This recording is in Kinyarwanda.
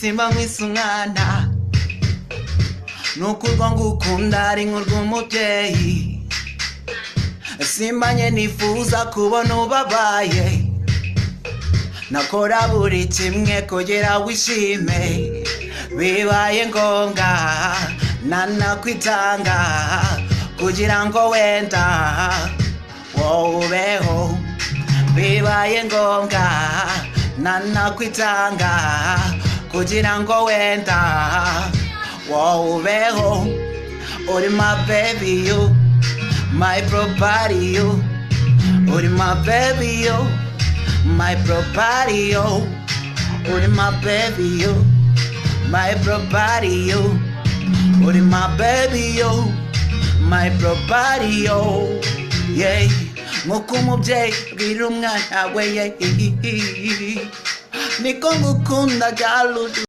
simba nk'isumwana nuko urwo ngukunda ari nk'urw'umubyeyi simbanye nifuza kubona ubabaye nakora buri kimwe kugira wishime bibaye ngombwa nanakwitanga kugira ngo wenda wowe ubeho bibaye ngombwa nanakwitanga kugira ngo wenda wowe ubeho uri my baby you my property you uri my baby you my property you uri my baby you my property you uri my baby you my property you yeah nkuko umubyeyi bwira umwana we niko ngukunda galudu